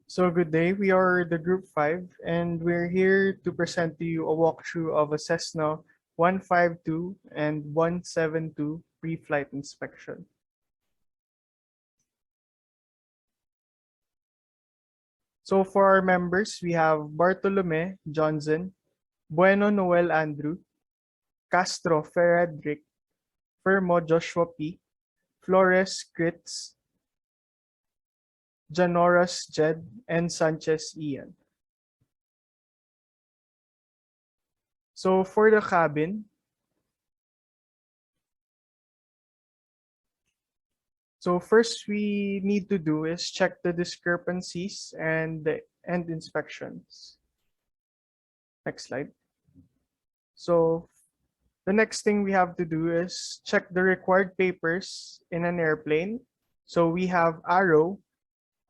So good day, we are the Group 5 and we're here to present to you a walkthrough of a Cessna 152 and 172 pre-flight inspection. So for our members, we have Bartolome Johnson, Bueno Noel Andrew, Castro Frederick, Fermo Joshua P, Flores Kritz, Janoras Jed, and Sanchez I.A.N. So for the cabin, so first we need to do is check the discrepancies and the end inspections. Next slide. So the next thing we have to do is check the required papers in an airplane. So we have ARROW.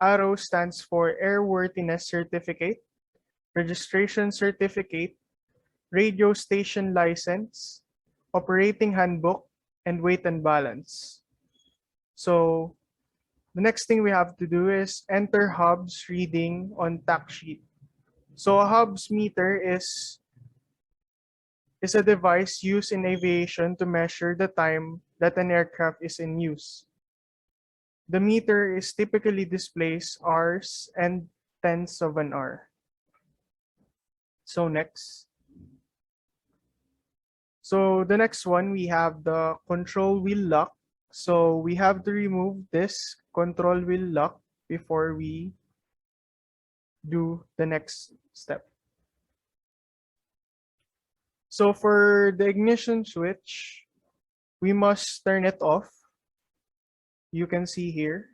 ARROW stands for Airworthiness Certificate, Registration Certificate, Radio Station License, Operating Handbook, and Weight and Balance. So the next thing we have to do is enter Hub's reading on tack sheet. So a Hub's meter is a device used in aviation to measure the time that an aircraft is in use. The meter is typically displays hours and tenths of an hour. So next. So the next one, we have the control wheel lock. So we have to remove this control wheel lock before we do the next step. So for the ignition switch, we must turn it off. You can see here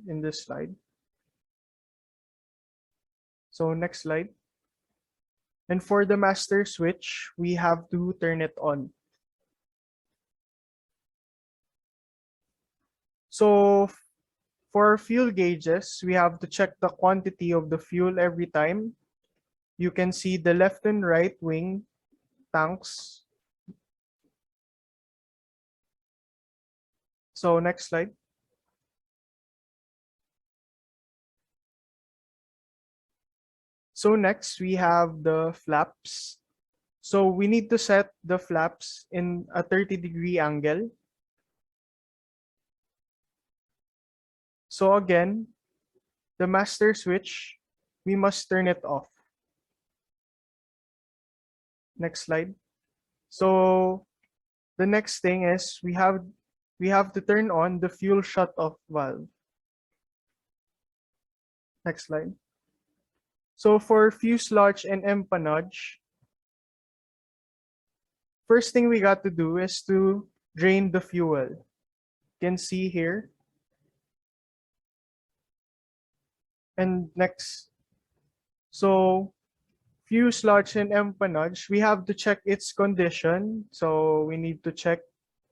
in this slide. So next slide. And for the master switch, we have to turn it on. So for fuel gauges, we have to check the quantity of the fuel every time. You can see the left and right wing tanks. So next slide. So next we have the flaps. So we need to set the flaps in a 30-degree angle. So again, the master switch, we must turn it off. Next slide. So the next thing is we have to turn on the fuel shut-off valve. Next slide. So for fuselage and empennage, first thing we got to do is to drain the fuel. You can see here. And next, so fuselage and empennage, we have to check its condition. So we need to check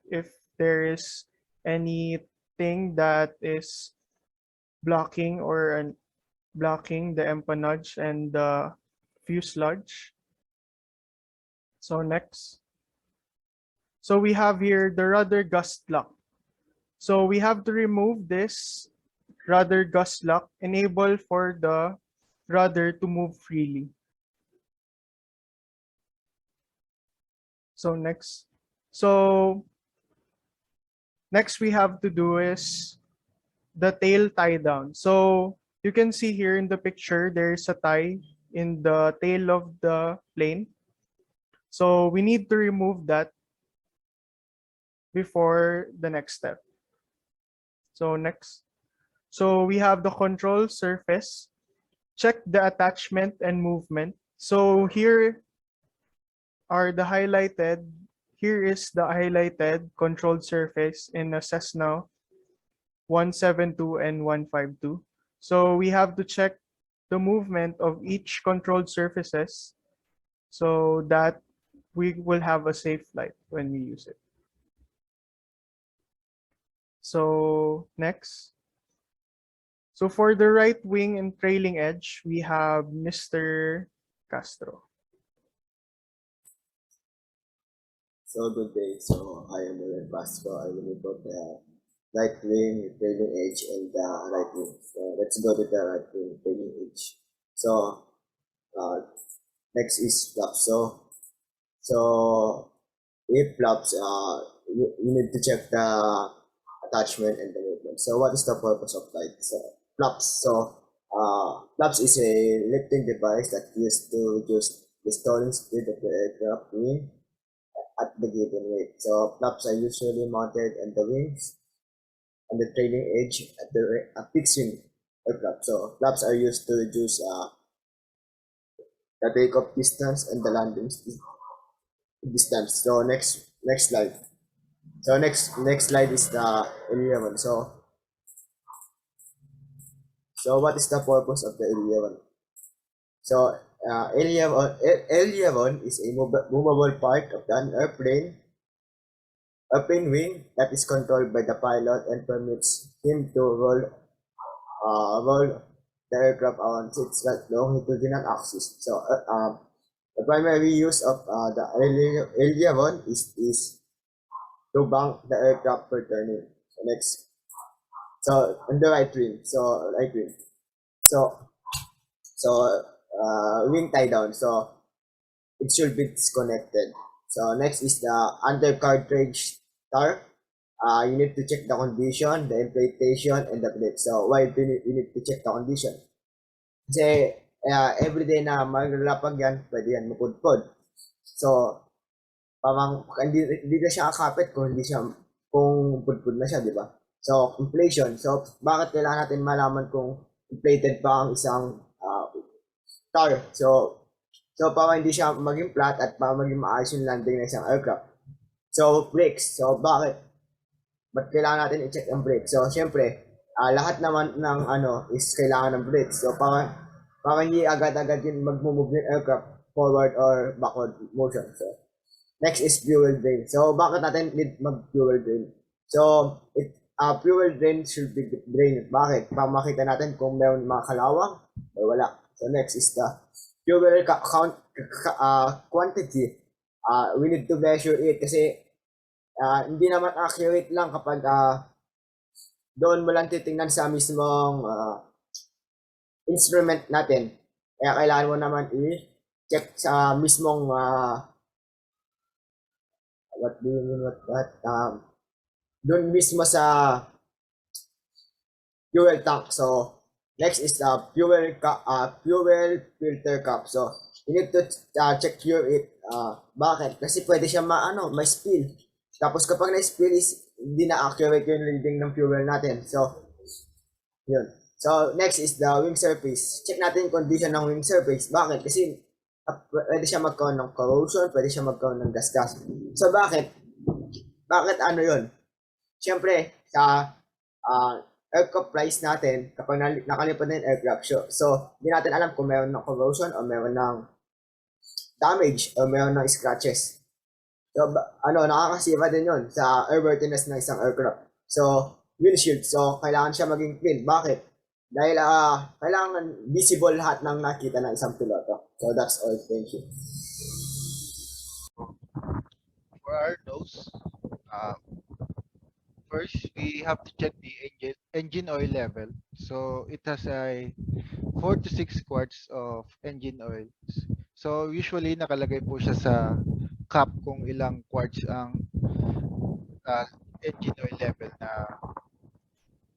if there is anything that is blocking blocking the empennage and the fuselage. So next. So we have here the rudder gust lock. So we have to remove this rudder gust lock, enable for the rudder to move freely. So next. So next we have to do is the tail tie down. So you can see here in the picture, there's a tie in the tail of the plane. So we need to remove that before the next step. So next. So we have the control surface. Check the attachment and movement. So here are the highlighted. Here is the highlighted controlled surface in a Cessna 172 and 152. So we have to check the movement of each controlled surfaces so that we will have a safe flight when we use it. So next. So for the right wing and trailing edge, we have Mr. Castro. So good day. So I am William Pasco. I will report right wing trailing edge and the right wing. So let's go to the right wing trailing edge. So uh, next is flaps. So if flaps, you need to check the attachment and the movement. So what is the purpose of flight? So flaps. Flaps is a lifting device that used to reduce the stalling speed of the aircraft wing at the given weight. So flaps are usually mounted on the wings and the trailing edge at the fixed wing aircraft. So flaps are used to reduce the takeoff distance and the landing distance. So next slide. So next slide is the 11. So what is the purpose of the 11? So 11 is a movable part of an airplane wing that is controlled by the pilot and permits him to roll the aircraft on its longitudinal axis. So the primary use of the L11 is to bank the aircraft per turning. So next, so on the right wing, so wing tie down. So it should be disconnected. So next is the under cartridge star. You need to check the condition, the inflation, and the plate. So why do you need to check the condition? Kasi everyday na maglalapag yan, pwede yan mapudpod. So parang hindi na siya kakapit kung hindi siya kung pudpud na siya, di ba? So inflation. So bakit kailangan natin malaman kung inflated pa ang isang car? So para hindi siya maging flat at para maging maayos yung landing ng isang aircraft. So brakes. So bakit? Ba't kailangan natin i-check ang brakes? So syempre, lahat naman ng is kailangan ng brakes. So para hindi agad-agad yung mag-move yung aircraft forward or backward motion. So next is fuel drain. So bakit natin need mag-fuel drain? So fuel drain should be drained. Bakit? Para makita natin kung meron mga kalawang o wala. So next is the fuel count quantity. We need to measure it kasi hindi naman accurate lang kapag doon mo lang titingnan sa mismong instrument natin. Kaya kailangan mo naman i-check sa mismong what do you mean what that doon mismo sa fuel tank. So next is the fuel filter cap. So you need to check it. Bakit? Kasi pwede siya may spill. Tapos kapag na-spill is hindi na accurate yung reading ng fuel natin. So yun. So next is the wing surface. Check natin yung condition ng wing surface. Bakit? Kasi pwede siya magkaroon ng corrosion, pwede siya magkaroon ng gas. So bakit? Bakit yun? Siyempre, sa aircraft price natin, kapag nakalipad na yung aircraft, so hindi natin alam kung meron ng corrosion o meron ng damage o meron ng scratches. So, nakakasira din yun sa airworthiness ng isang aircraft. So, windshield. So, kailangan siya maging clean. Bakit? Dahil kailangan visible lahat ng nakita ng isang piloto. So, that's all. Thank you. For our nose, first we have to check the engine oil level. So it has a 4 to 6 quarts of engine oil. So usually nakalagay po siya sa cap kung ilang quarts ang uh, engine oil level na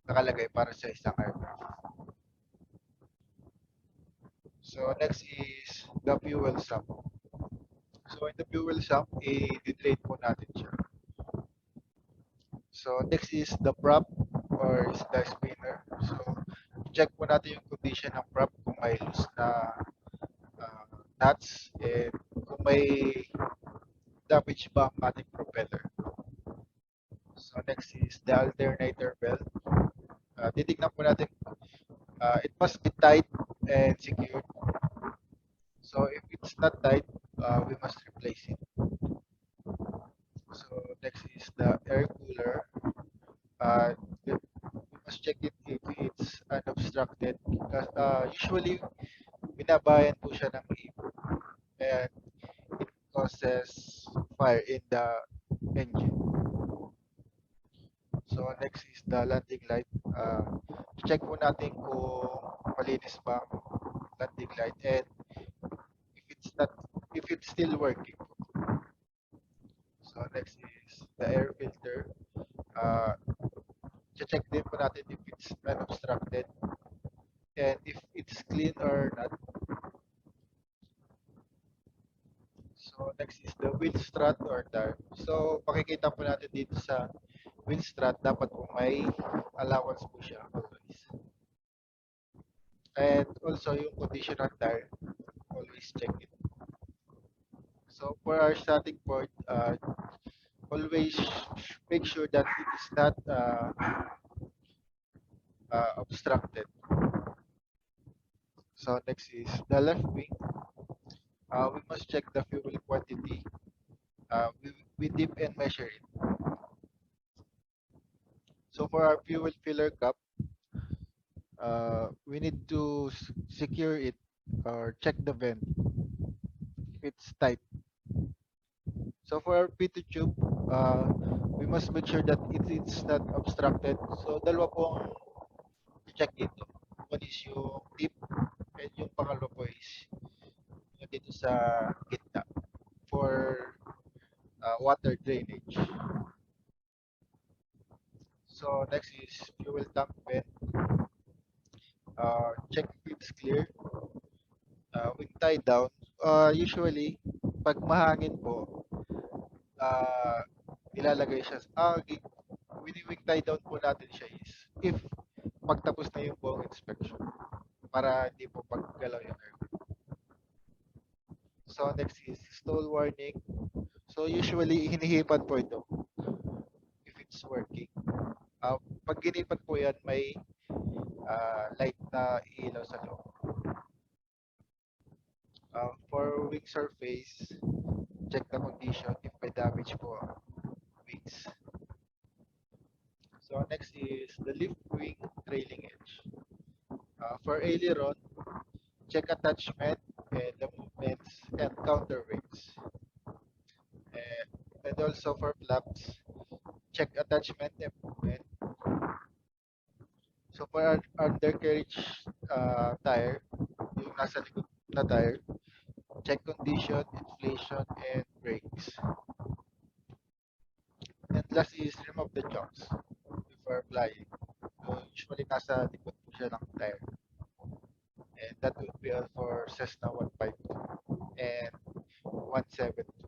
nakalagay para sa isang aircraft. So next is the fuel sump. So in the fuel sump, i-drain po natin siya. So next is the prop or is the spinner. So check po natin yung condition ng prop kung may loose na nuts and kung may damage ba ang ating propeller. So next is the alternator belt. Titignan po natin, it must be tight and secured. So if it's not tight, we must replace it. So next is the air cooler. We must check it if it's unobstructed because usually binabayan po siya ng ibon and it causes fire in the engine. So So next is the landing light. Check po natin kung malinis ba ang landing light and if it's not, if it's still working. So next is the air filter. Uh, check din po natin if it's unobstructed and if it's clean or not. So next is the wheel strut or tire. So makikita po natin dito sa wheel strut, dapat po may allowance po siya always. And also yung condition ng tire, always check it. So for our starting point, always make sure that it is not obstructed. So next is the left wing. We must check the fuel quantity. We dip and measure it. So for our fuel filler cup, we need to secure it or check the vent if it's tight. So for our P2 tube, we must make sure that it's not obstructed. So dalawa po ang check dito. One is yung tip and yung pangalawa po is yung dito sa gitna for water drainage. So next is fuel tank vent. Check if it's clear. With tie down, usually pag mahangin po, uh, ilalagay siya. Wini-wing tie down po natin siya is if pagtapos na yung buong inspection para hindi po paggalaw yung air. So next is stall warning. So usually hinihipan po ito if it's working. Pag ginipan po yan, may light na ilaw sa loob. For wing surface, check the condition if may damage po wings. So next is the lift wing trailing edge. For aileron, check attachment and the movements and counterweights. And also for flaps, check attachment and movement. So for our undercarriage tire, yung nasa likod na tire, check condition, inflation, and brakes. And last is remove the chocks before flying. So usually nasa likod po siya ng tire. And that would be all for Cessna 152 and 17.